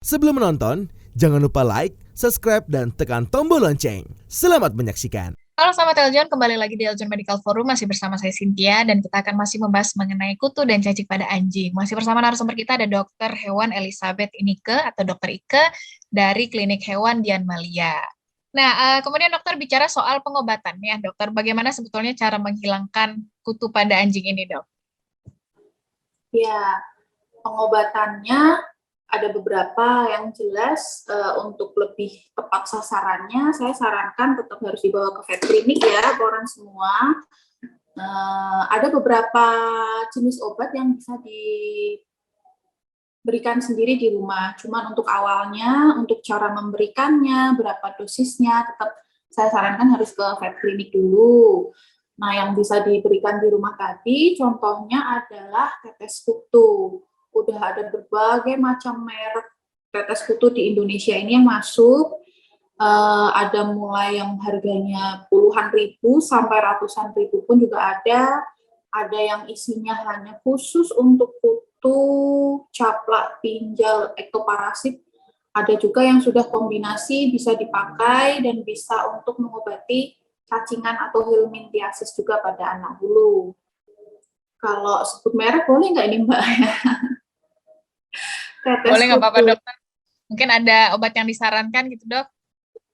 Sebelum menonton, jangan lupa like, subscribe, dan tekan tombol lonceng. Selamat menyaksikan. Halo Sobat Eljon, kembali lagi di Eljon Medical Forum, masih bersama saya Cynthia, dan kita akan masih membahas mengenai kutu dan cacing pada anjing. Masih bersama narasumber kita ada Dokter Hewan Elizabeth Inike atau Dokter Ike dari Klinik Hewan Dian Malia. Nah, kemudian dokter bicara soal pengobatan ya, dokter. Bagaimana sebetulnya cara menghilangkan kutu pada anjing ini, dok? Ya, pengobatannya ada beberapa yang jelas untuk lebih tepat sasarannya, saya sarankan tetap harus dibawa ke vet klinik ya, orang semua. Ada beberapa jenis obat yang bisa diberikan sendiri di rumah. Cuman untuk awalnya, untuk cara memberikannya, berapa dosisnya, tetap saya sarankan harus ke vet klinik dulu. Nah, yang bisa diberikan di rumah tadi, contohnya adalah tetes kutu. Udah ada berbagai macam merek tetes kutu di Indonesia ini yang masuk. Ada mulai yang harganya puluhan ribu sampai ratusan ribu pun juga ada. Ada yang isinya hanya khusus untuk kutu, caplak, pinjal, ektoparasit. Ada juga yang sudah kombinasi bisa dipakai dan bisa untuk mengobati cacingan atau helminthiasis juga pada anak bulu. Kalau sebut merek boleh nggak ini Mbak? Tetes Boleh nggak apa-apa, kutu. dokter? Mungkin ada obat yang disarankan gitu, dok?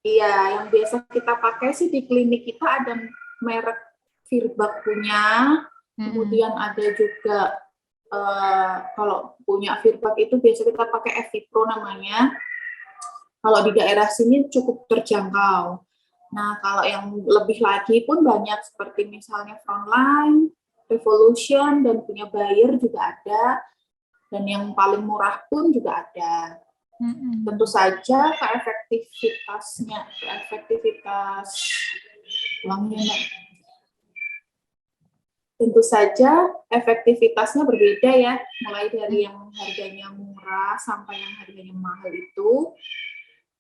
Iya, yang biasa kita pakai sih di klinik kita ada merek Virbac punya, kemudian ada juga kalau punya Virbac itu biasa kita pakai Evipro namanya. Kalau di daerah sini cukup terjangkau. Nah, kalau yang lebih lagi pun banyak seperti misalnya Frontline, Revolution, dan punya Bayer juga ada. Dan yang paling murah pun juga ada. Tentu saja tentu saja efektivitasnya berbeda ya, mulai dari yang harganya murah sampai yang harganya mahal itu.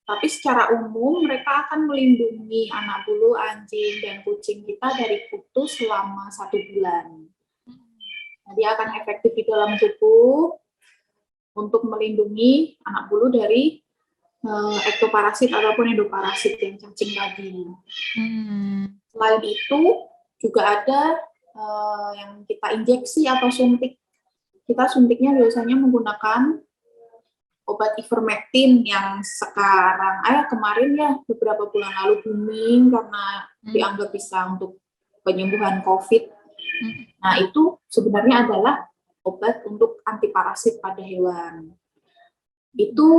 Tapi secara umum mereka akan melindungi anak bulu, anjing, dan kucing kita dari kutu selama 1 bulan. Nah, dia akan efektif di dalam tubuh untuk melindungi anak bulu dari ektoparasit ataupun endoparasit yang cacing tadi. Selain itu juga ada yang kita injeksi atau suntik. Kita suntiknya biasanya menggunakan obat ivermectin yang sekarang, kemarin ya beberapa bulan lalu booming karena dianggap bisa untuk penyembuhan COVID. Nah, itu sebenarnya adalah obat untuk antiparasit pada hewan. Itu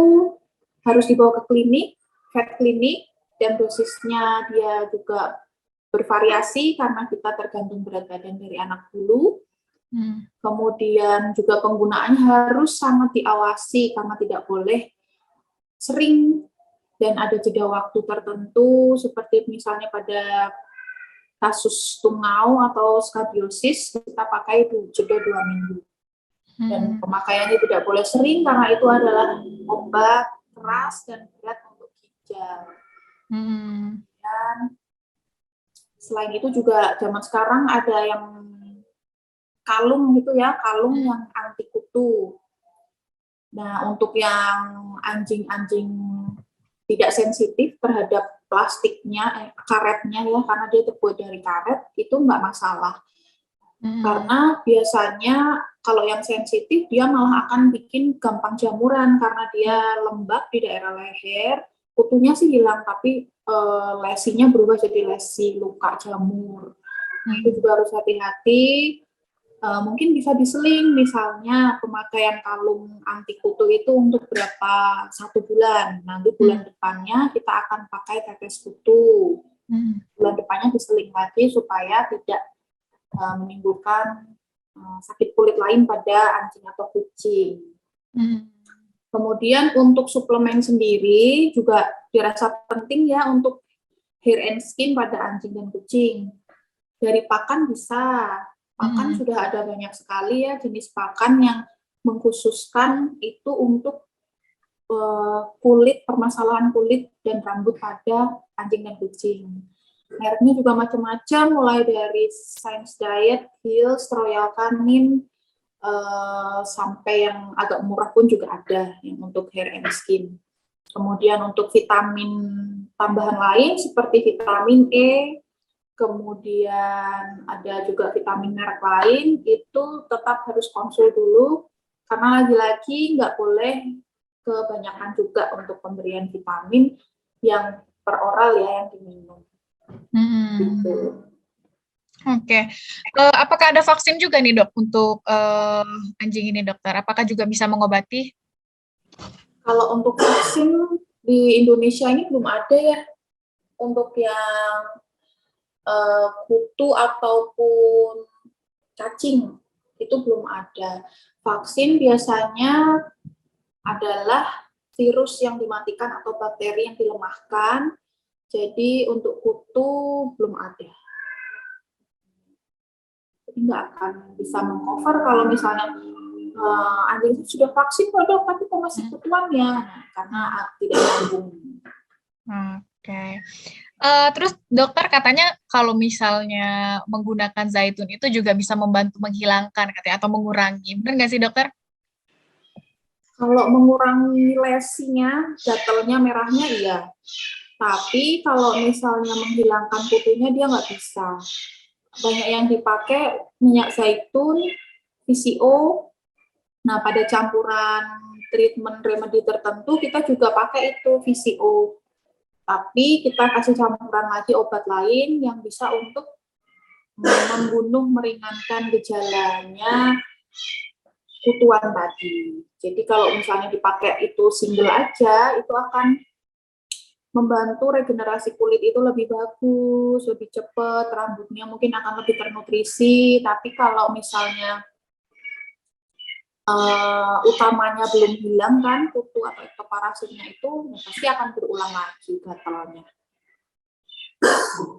harus dibawa ke klinik, vet klinik, dan dosisnya dia juga bervariasi karena kita tergantung berat badan dari anak bulu. Kemudian juga penggunaannya harus sangat diawasi karena tidak boleh sering dan ada jeda waktu tertentu seperti misalnya pada kasus tungau atau skabiosis kita pakai jeda 2 minggu. Dan pemakaiannya tidak boleh sering karena itu adalah obat keras dan berat untuk ginjal. Dan selain itu juga zaman sekarang ada yang kalung gitu ya, kalung yang anti kutu. Nah, untuk yang anjing-anjing tidak sensitif terhadap plastiknya, karetnya ya, karena dia terbuat dari karet, itu nggak masalah. Karena biasanya kalau yang sensitif, dia malah akan bikin gampang jamuran, karena dia lembab di daerah leher, kutunya sih hilang, tapi lesinya berubah jadi lesi luka jamur. Itu juga harus hati-hati. Mungkin bisa diseling, misalnya pemakaian kalung anti kutu itu untuk berapa 1 bulan. Nanti bulan depannya kita akan pakai tetes kutu. Bulan depannya diseling lagi supaya tidak menimbulkan sakit kulit lain pada anjing atau kucing. Kemudian untuk suplemen sendiri juga dirasa penting ya untuk hair and skin pada anjing dan kucing. Dari pakan bisa. Pakan sudah ada banyak sekali ya jenis pakan yang mengkhususkan itu untuk kulit, permasalahan kulit dan rambut pada anjing dan kucing. Mereknya juga macam-macam, mulai dari Science Diet, Hill's, Royal Canin, sampai yang agak murah pun juga ada yang untuk hair and skin. Kemudian untuk vitamin tambahan lain seperti vitamin E, kemudian ada juga vitamin merek lain, itu tetap harus konsul dulu, karena lagi-lagi nggak boleh kebanyakan juga untuk pemberian vitamin yang per oral ya, yang diminum. Gitu. Oke. Apakah ada vaksin juga nih dok untuk anjing ini dokter? Apakah juga bisa mengobati? Kalau untuk vaksin di Indonesia ini belum ada ya, untuk yang kutu ataupun cacing, itu belum ada. Vaksin biasanya adalah virus yang dimatikan atau bakteri yang dilemahkan. Jadi untuk kutu belum ada. Jadi nggak akan bisa mengcover kalau misalnya anjing itu sudah vaksin kok dok, tapi kok masih kutuannya, karena tidak nyambung. Oke. Terus dokter katanya kalau misalnya menggunakan zaitun itu juga bisa membantu menghilangkan katanya atau mengurangi. Benar nggak sih dokter? Kalau mengurangi lesinya, gatalnya, merahnya iya. Tapi kalau misalnya menghilangkan kutunya dia nggak bisa. Banyak yang dipakai minyak zaitun, VCO. Nah, pada campuran treatment remedy tertentu kita juga pakai itu VCO. Tapi kita kasih campuran lagi obat lain yang bisa untuk membunuh, meringankan gejalanya kutuan tadi. Jadi kalau misalnya dipakai itu single aja, itu akan membantu regenerasi kulit itu lebih bagus, lebih cepat, rambutnya mungkin akan lebih ternutrisi. Tapi kalau misalnya utamanya belum hilang kan, kutu atau ektoparasitnya itu, pasti akan berulang lagi gatalnya.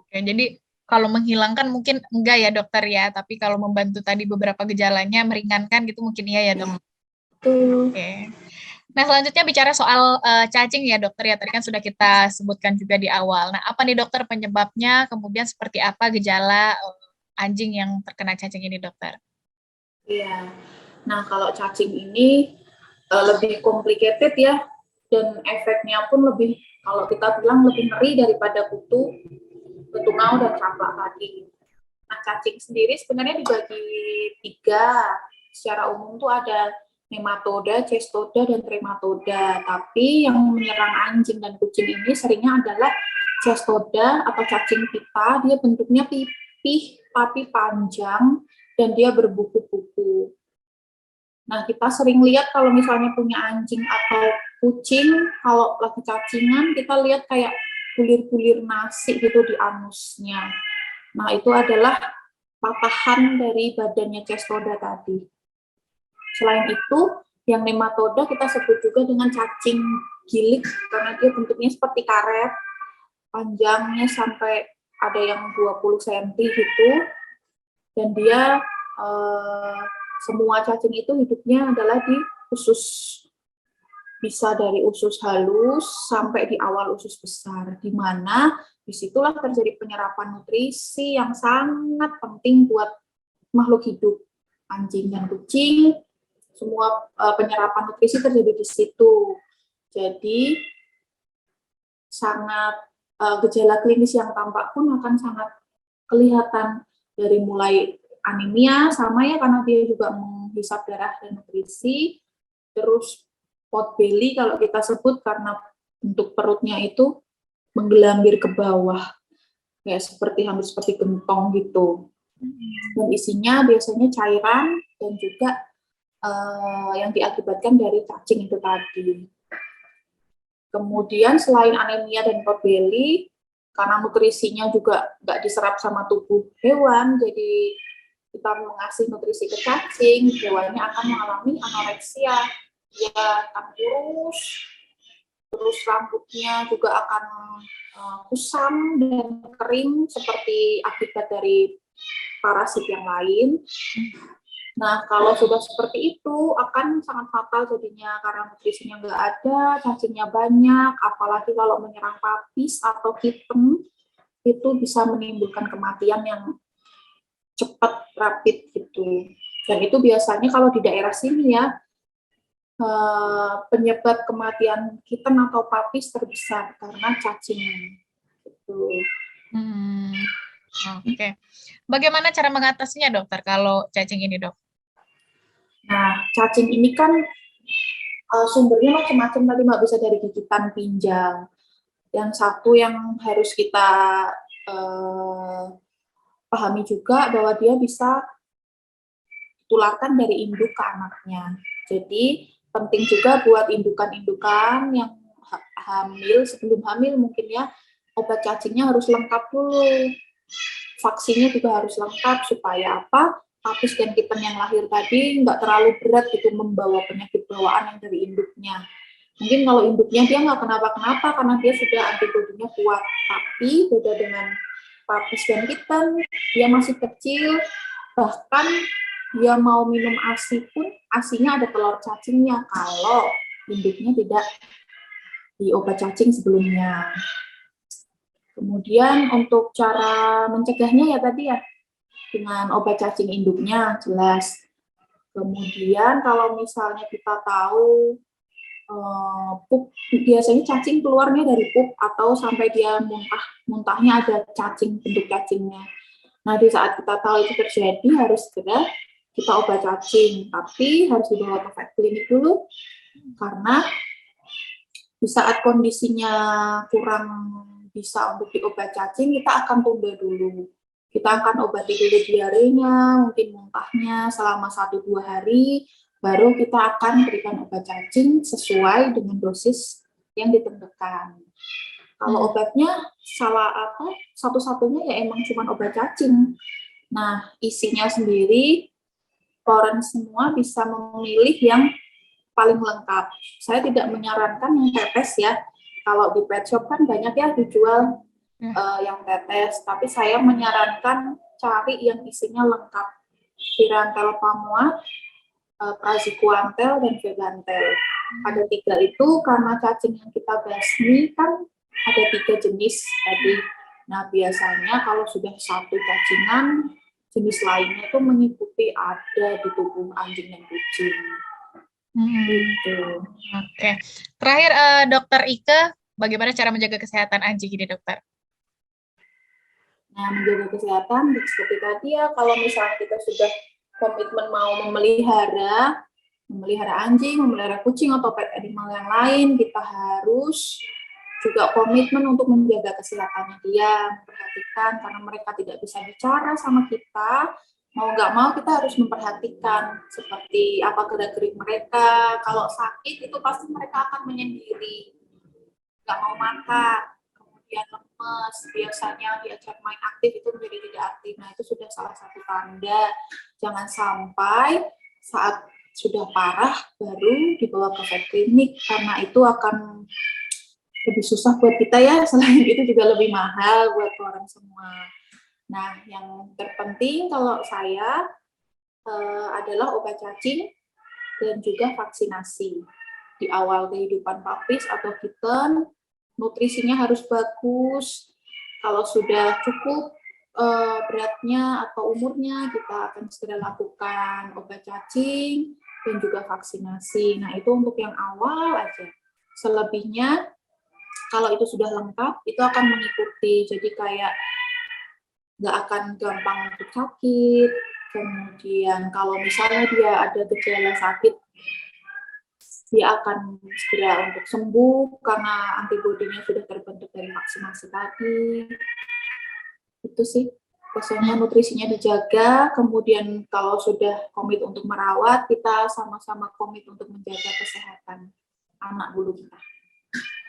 Oke, jadi kalau menghilangkan mungkin enggak ya dokter ya, tapi kalau membantu tadi beberapa gejalanya meringankan gitu mungkin iya ya dok. Oke. Nah selanjutnya bicara soal cacing ya dokter ya, tadi kan sudah kita sebutkan juga di awal. Nah apa nih dokter penyebabnya, kemudian seperti apa gejala anjing yang terkena cacing ini dokter? Iya. Nah kalau cacing ini lebih complicated ya, dan efeknya pun lebih, kalau kita bilang lebih ngeri daripada kutu, tungau dan campak tadi. Nah, cacing sendiri sebenarnya dibagi 3. Secara umum tuh ada nematoda, cestoda, dan trematoda. Tapi yang menyerang anjing dan kucing ini seringnya adalah cestoda atau cacing pita. Dia bentuknya pipih tapi panjang dan dia berbuku-buku. Nah, kita sering lihat kalau misalnya punya anjing atau kucing, kalau lagi cacingan, kita lihat kayak bulir-bulir nasi gitu di anusnya. Nah, itu adalah patahan dari badannya cestoda tadi. Selain itu, yang nematoda kita sebut juga dengan cacing gilik, karena dia bentuknya seperti karet, panjangnya sampai ada yang 20 cm gitu, dan dia semua cacing itu hidupnya adalah di usus, bisa dari usus halus sampai di awal usus besar, di mana disitulah terjadi penyerapan nutrisi yang sangat penting buat makhluk hidup, anjing dan kucing. Semua penyerapan nutrisi terjadi di situ. Jadi sangat gejala klinis yang tampak pun akan sangat kelihatan, dari mulai anemia sama ya, karena dia juga menghisap darah dan nutrisi, terus pot belly kalau kita sebut karena bentuk perutnya itu menggelambir ke bawah, kayak seperti hampir seperti gentong gitu, dan isinya biasanya cairan dan juga yang diakibatkan dari cacing itu tadi. Kemudian selain anemia dan pot belly, karena nutrisinya juga nggak diserap sama tubuh hewan, jadi kita mengasih nutrisi ke cacing, hewannya akan mengalami anoreksia, dia akan kurus, terus rambutnya juga akan kusam dan kering seperti akibat dari parasit yang lain. Nah, kalau sudah seperti itu akan sangat fatal jadinya, karena nutrisinya nggak ada, cacingnya banyak, apalagi kalau menyerang papis atau kitten, itu bisa menimbulkan kematian yang cepat, rapid gitu. Dan itu biasanya kalau di daerah sini ya, penyebab kematian kitten atau papis terbesar karena cacing. Gitu. Oke. Bagaimana cara mengatasinya, dokter, kalau cacing ini, dok? Nah, cacing ini kan sumbernya macam-macam, tadi Mbak, bisa dari gigitan pinggang. Yang satu yang harus kita pahami juga bahwa dia bisa tularkan dari induk ke anaknya. Jadi penting juga buat indukan-indukan yang hamil, sebelum hamil mungkin ya, obat cacingnya harus lengkap dulu. Vaksinnya juga harus lengkap supaya apa? Papis dan kitten yang lahir tadi nggak terlalu berat gitu membawa penyakit bawaan yang dari induknya. Mungkin kalau induknya dia nggak kenapa-kenapa karena dia sudah antibodinya kuat. Tapi beda dengan papis dan kitten, dia masih kecil, bahkan dia mau minum ASI pun, ASInya ada telur cacingnya kalau induknya tidak di obat cacing sebelumnya. Kemudian untuk cara mencegahnya ya tadi ya, dengan obat cacing induknya jelas. Kemudian kalau misalnya kita tahu pup, biasanya cacing keluarnya dari pup atau sampai dia muntahnya ada cacing, bentuk cacingnya. Nah, di saat kita tahu itu terjadi harus segera kita obat cacing, tapi harus dibawa ke vet klinik dulu karena di saat kondisinya kurang bisa untuk diobat cacing, kita akan tunda dulu. Kita akan obati dulu diarenya, mungkin muntahnya selama 1-2 hari, baru kita akan berikan obat cacing sesuai dengan dosis yang ditentukan. Kalau obatnya satu-satunya ya emang cuma obat cacing. Nah, isinya sendiri, orang semua bisa memilih yang paling lengkap. Saya tidak menyarankan yang tetes ya. Kalau di pet shop kan banyak ya dijual yang tetes, tapi saya menyarankan cari yang isinya lengkap. Pirantel Pamua, Praziquantel, dan Vegantel. Ada 3 itu karena cacing yang kita basmi kan ada 3 jenis tadi. Nah, biasanya kalau sudah satu cacingan, jenis lainnya itu mengikuti ada di tubuh anjing dan kucing. Gitu. Oke. Terakhir, Dokter Ike, bagaimana cara menjaga kesehatan anjing ini, dokter? Nah, menjaga kesehatan seperti tadi ya, kalau misalnya kita sudah komitmen mau memelihara anjing, memelihara kucing atau pet animal yang lain, kita harus juga komitmen untuk menjaga kesehatannya dia, memperhatikan karena mereka tidak bisa bicara sama kita, mau nggak mau kita harus memperhatikan seperti apa gerak-gerik mereka. Kalau sakit itu pasti mereka akan menyendiri, nggak mau makan, kemudian lemes, biasanya diajak main aktif itu menjadi tidak aktif. Nah, itu sudah salah satu tanda. Jangan sampai saat sudah parah baru dibawa ke vet klinik karena itu akan lebih susah buat kita ya, selain itu juga lebih mahal buat orang semua. Nah, yang terpenting kalau saya adalah obat cacing dan juga vaksinasi. Di awal kehidupan papis atau kitten, nutrisinya harus bagus. Kalau sudah cukup beratnya atau umurnya, kita akan segera lakukan obat cacing dan juga vaksinasi. Nah, itu untuk yang awal aja. Selebihnya, kalau itu sudah lengkap, itu akan mengikuti. Jadi kayak nggak akan gampang untuk sakit. Kemudian kalau misalnya dia ada gejala sakit, dia akan segera untuk sembuh karena antibodinya sudah terbentuk dari vaksinasi tadi. Itu sih. Pokoknya nutrisinya dijaga, kemudian kalau sudah komit untuk merawat, kita sama-sama komit untuk menjaga kesehatan anak bulu kita.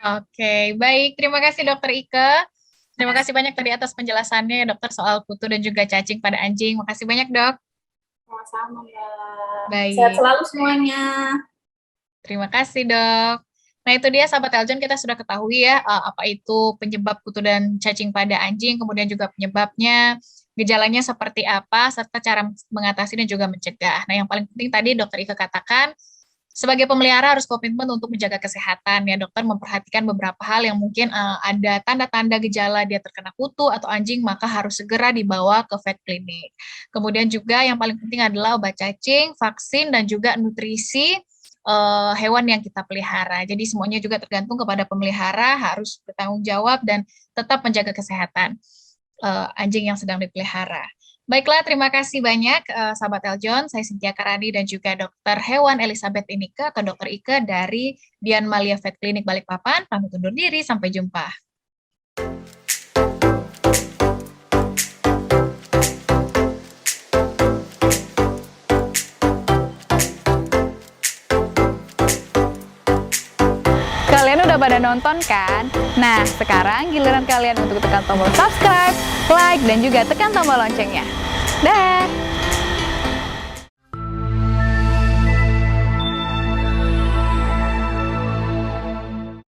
Oke, baik. Terima kasih Dokter Ike. Terima kasih banyak tadi atas penjelasannya, dokter, soal kutu dan juga cacing pada anjing. Makasih banyak, Dok. Sama-sama, Mbak. Baik. Sehat selalu semuanya. Terima kasih, Dok. Nah, itu dia sahabat Eljon, kita sudah ketahui ya apa itu penyebab kutu dan cacing pada anjing, kemudian juga penyebabnya, gejalanya seperti apa, serta cara mengatasi dan juga mencegah. Nah, yang paling penting tadi Dokter Ike katakan, Sebagai pemelihara harus komitmen untuk menjaga kesehatan ya dokter, memperhatikan beberapa hal yang mungkin ada tanda-tanda gejala dia terkena kutu atau anjing, maka harus segera dibawa ke vet clinic. Kemudian juga yang paling penting adalah obat cacing, vaksin, dan juga nutrisi hewan yang kita pelihara. Jadi semuanya juga tergantung kepada pemelihara, harus bertanggung jawab dan tetap menjaga kesehatan anjing yang sedang dipelihara. Baiklah, terima kasih banyak sahabat Eljon. Saya Cynthia Karani dan juga Dokter Hewan Elizabeth Inika atau Dokter Ike dari Dian Malia Vet Clinic Balikpapan. Pamit undur diri, sampai jumpa. Kalian udah pada nonton kan? Nah, sekarang giliran kalian untuk tekan tombol subscribe, like, dan juga tekan tombol loncengnya. Dah!